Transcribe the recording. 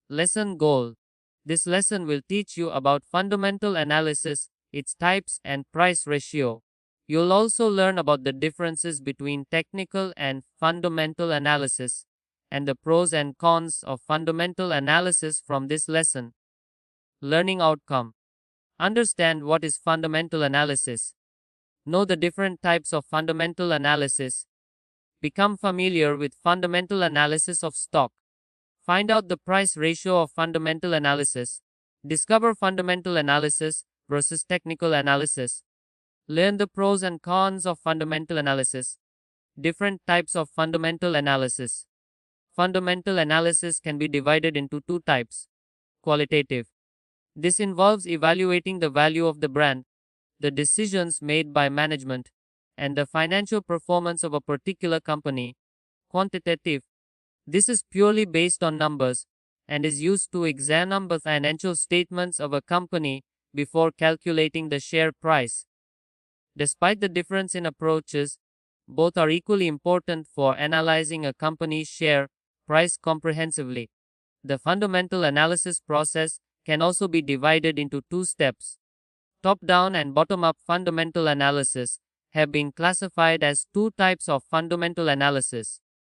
Lesson Goal. This lesson will teach you about fundamental analysis, its types, and price ratio. You'll also learn about the differences between technical and fundamental analysis, and the pros and cons of fundamental analysis from this lesson. Learning outcome. Understand what is fundamental analysis. Know the different types of fundamental analysis. Become familiar with fundamental analysis of stock. Find out the price ratio of fundamental analysis. Discover fundamental analysis versus technical analysis. Learn the pros and cons of fundamental analysis. Different types of fundamental analysis. Fundamental analysis can be divided into two types. Qualitative. This involves evaluating the value of the brand, the decisions made by management, and the financial performance of a particular company. Quantitative. This is purely based on numbers and is used to examine the financial statements of a company before calculating the share price. Despite the difference in approaches, both are equally important for analyzing a company's share price comprehensively. The fundamental analysis process can also be divided into two steps. Top-down and bottom-up fundamental analysis have been classified as two types of fundamental analysis.